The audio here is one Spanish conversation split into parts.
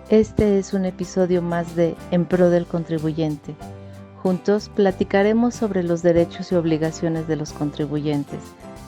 Este es un episodio más de En Pro del Contribuyente. Juntos platicaremos sobre los derechos y obligaciones de los contribuyentes.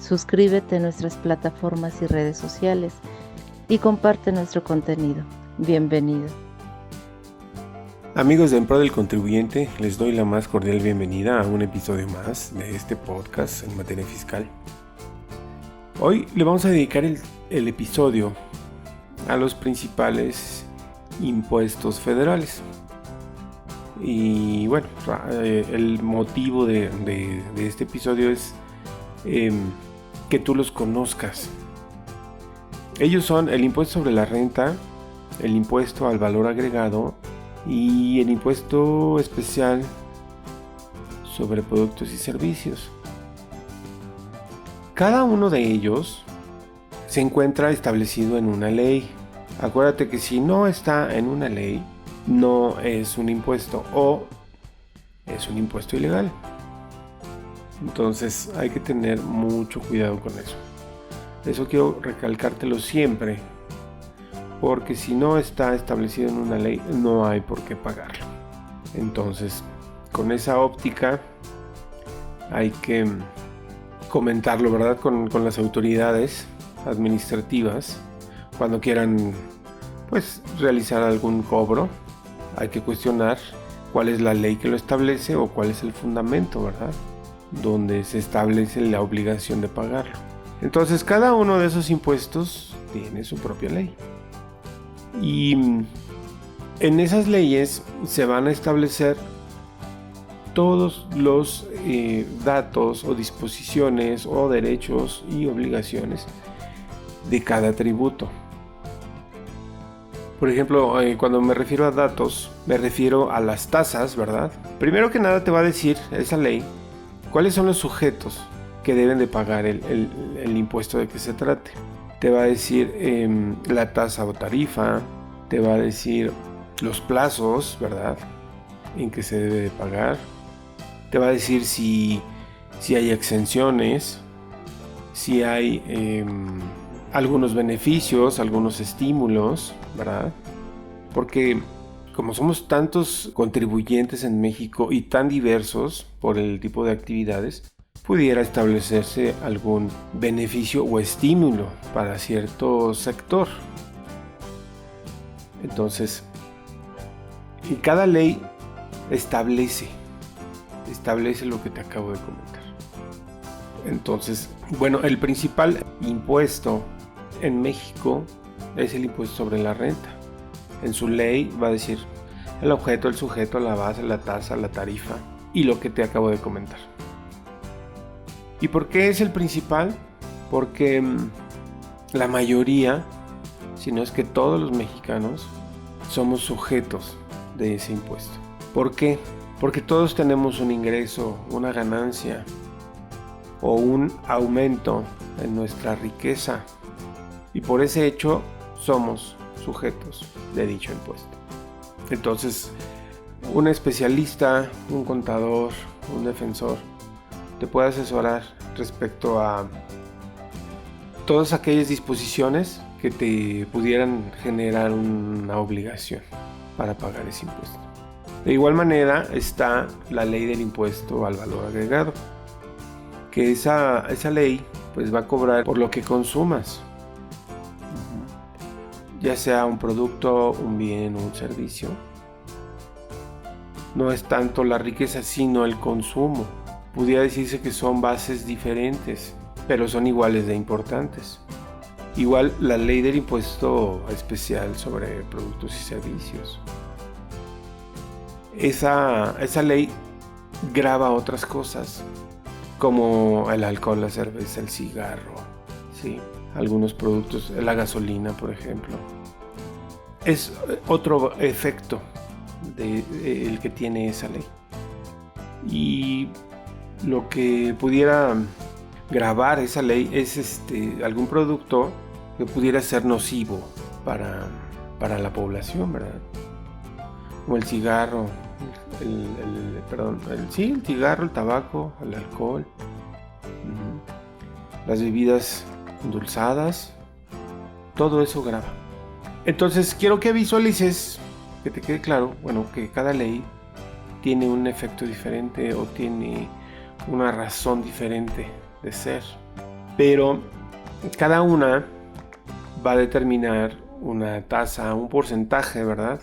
Suscríbete a nuestras plataformas y redes sociales y comparte nuestro contenido. Bienvenido. Amigos de En Pro del Contribuyente, les doy la más cordial bienvenida a un episodio más de este podcast en materia fiscal. Hoy le vamos a dedicar el episodio a los principales impuestos federales. Y bueno, el motivo de este episodio es que tú los conozcas. Ellos son el impuesto sobre la renta, el impuesto al valor agregado y el impuesto especial sobre productos y servicios. Cada uno de ellos se encuentra establecido en una ley. Acuérdate que si no está en una ley, no es un impuesto o es un impuesto ilegal. Entonces hay que tener mucho cuidado con eso. Eso quiero recalcártelo siempre, porque si no está establecido en una ley, no hay por qué pagarlo. Entonces, con esa óptica hay que comentarlo, ¿verdad? Con las autoridades administrativas cuando quieran pues realizar algún cobro. Hay que cuestionar cuál es la ley que lo establece o cuál es el fundamento, ¿verdad?, donde se establece la obligación de pagarlo. Entonces, cada uno de esos impuestos tiene su propia ley. Y en esas leyes se van a establecer todos los datos o disposiciones o derechos y obligaciones de cada tributo. Por ejemplo, cuando me refiero a datos, me refiero a las tasas, ¿verdad? Primero que nada te va a decir esa ley cuáles son los sujetos que deben de pagar el impuesto de que se trate. Te va a decir la tasa o tarifa, te va a decir los plazos, ¿verdad?, en que se debe de pagar. Te va a decir si hay exenciones, si hay algunos beneficios, algunos estímulos, ¿verdad? Porque como somos tantos contribuyentes en México y tan diversos por el tipo de actividades, pudiera establecerse algún beneficio o estímulo para cierto sector. Entonces, y cada ley establece lo que te acabo de comentar. Entonces, bueno, el principal impuesto en México es el impuesto sobre la renta. En su ley va a decir el objeto, el sujeto, la base, la tasa, la tarifa y lo que te acabo de comentar. ¿Y por qué es el principal? Porque la mayoría, si no es que todos los mexicanos, somos sujetos de ese impuesto. ¿Por qué? Porque todos tenemos un ingreso, una ganancia o un aumento en nuestra riqueza, y por ese hecho somos sujetos de dicho impuesto. Entonces, un especialista, un contador, un defensor te puede asesorar respecto a todas aquellas disposiciones que te pudieran generar una obligación para pagar ese impuesto. De igual manera está la ley del impuesto al valor agregado, que esa ley pues va a cobrar por lo que consumas, ya sea un producto, un bien o un servicio. No es tanto la riqueza sino el consumo. Pudiera decirse que son bases diferentes, pero son iguales de importantes. Igual la ley del impuesto especial sobre productos y servicios. Esa ley grava otras cosas, como el alcohol, la cerveza, el cigarro, ¿sí?, algunos productos, la gasolina, por ejemplo. Es otro efecto el que tiene esa ley. Y lo que pudiera gravar esa ley es algún producto que pudiera ser nocivo para la población, ¿verdad? Como el cigarro, el cigarro, el tabaco, el alcohol, las bebidas endulzadas, todo eso grava. Entonces quiero que visualices, que te quede claro, bueno, que cada ley tiene un efecto diferente o tiene una razón diferente de ser. Pero cada una va a determinar una tasa, un porcentaje, ¿verdad?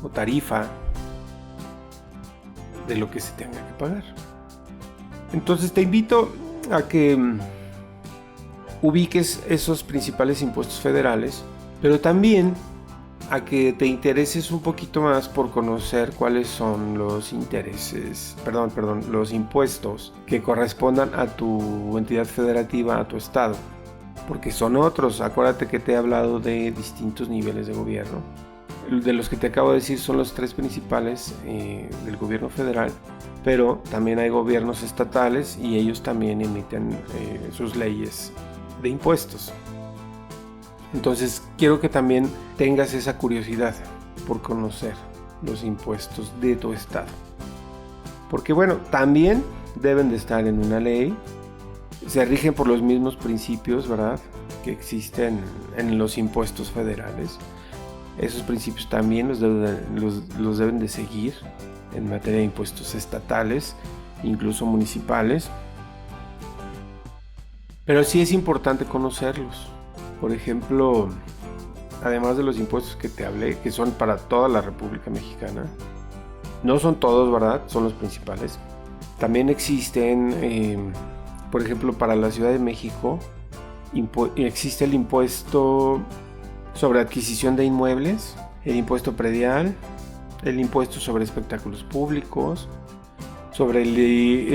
O tarifa de lo que se tenga que pagar. Entonces te invito a que ubiques esos principales impuestos federales, pero también a que te intereses un poquito más por conocer cuáles son los los impuestos que correspondan a tu entidad federativa, a tu estado, porque son otros. Acuérdate que te he hablado de distintos niveles de gobierno. De los que te acabo de decir son los 3 principales del gobierno federal, pero también hay gobiernos estatales y ellos también emiten sus leyes de impuestos. Entonces quiero que también tengas esa curiosidad por conocer los impuestos de tu estado, porque bueno, también deben de estar en una ley, se rigen por los mismos principios, ¿verdad?, que existen en los impuestos federales. Esos principios también los deben de seguir en materia de impuestos estatales, incluso municipales. Pero sí es importante conocerlos. Por ejemplo, además de los impuestos que te hablé, que son para toda la República Mexicana, no son todos, ¿verdad?, son los principales. También existen, por ejemplo, para la Ciudad de México, existe el impuesto sobre adquisición de inmuebles, el impuesto predial, el impuesto sobre espectáculos públicos, sobre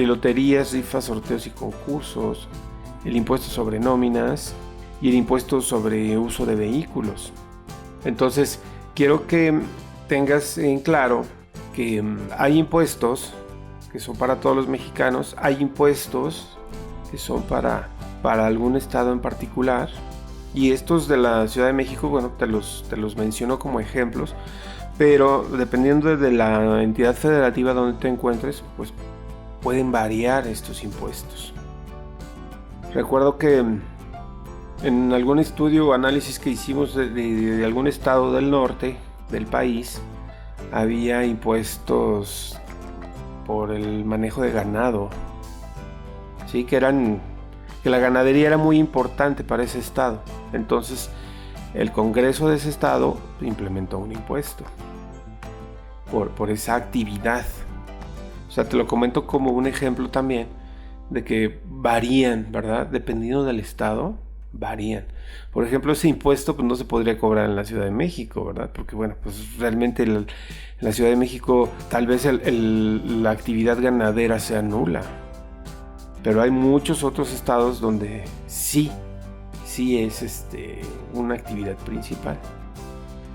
loterías, rifas, sorteos y concursos, el impuesto sobre nóminas y el impuesto sobre uso de vehículos. Entonces, quiero que tengas en claro que hay impuestos que son para todos los mexicanos, hay impuestos que son para algún estado en particular. Y estos de la Ciudad de México, bueno, te los menciono como ejemplos, pero dependiendo de la entidad federativa donde te encuentres, pues pueden variar estos impuestos. Recuerdo que en algún estudio o análisis que hicimos de algún estado del norte del país, había impuestos por el manejo de ganado, ¿sí? Que la ganadería era muy importante para ese estado. Entonces el Congreso de ese estado implementó un impuesto por esa actividad. O sea, te lo comento como un ejemplo también de que varían, ¿verdad? Dependiendo del estado, varían. Por ejemplo, ese impuesto pues no se podría cobrar en la Ciudad de México, ¿verdad? Porque bueno, pues realmente en la Ciudad de México tal vez la actividad ganadera sea nula. Pero hay muchos otros estados donde sí es una actividad principal.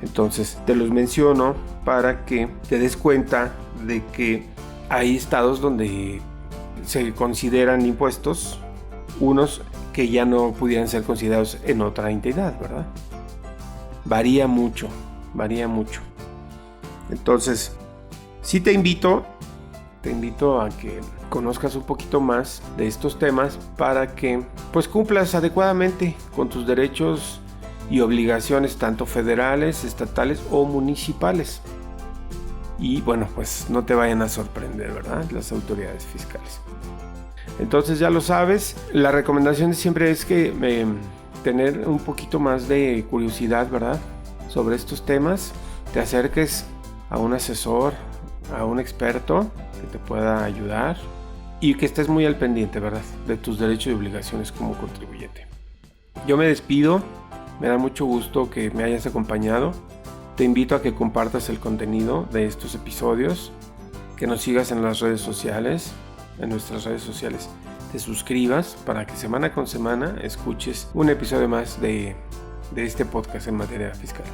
Entonces te los menciono para que te des cuenta de que hay estados donde se consideran impuestos, unos que ya no pudieran ser considerados en otra entidad, ¿verdad? Varía mucho. Entonces, sí te invito a que conozcas un poquito más de estos temas para que pues cumplas adecuadamente con tus derechos y obligaciones tanto federales, estatales o municipales. Y bueno, pues no te vayan a sorprender, ¿verdad?, las autoridades fiscales. Entonces ya lo sabes, la recomendación siempre es que tener un poquito más de curiosidad, ¿verdad?, sobre estos temas, te acerques a un asesor, a un experto que te pueda ayudar y que estés muy al pendiente, ¿verdad?, de tus derechos y obligaciones como contribuyente. Yo me despido, me da mucho gusto que me hayas acompañado. Te invito a que compartas el contenido de estos episodios, que nos sigas en las redes sociales, en nuestras redes sociales, te suscribas para que semana con semana escuches un episodio más de este podcast en materia fiscal.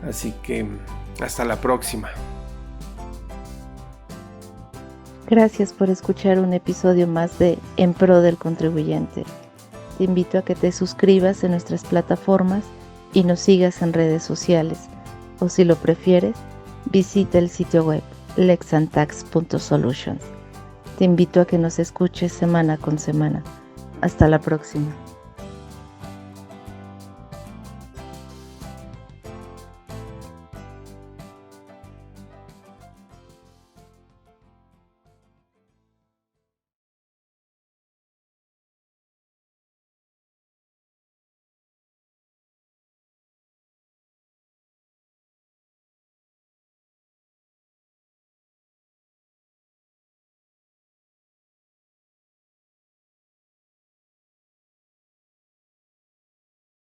Así que hasta la próxima. Gracias por escuchar un episodio más de En Pro del Contribuyente. Te invito a que te suscribas en nuestras plataformas y nos sigas en redes sociales, o si lo prefieres, visita el sitio web lexandtax.solutions. Te invito a que nos escuches semana con semana. Hasta la próxima.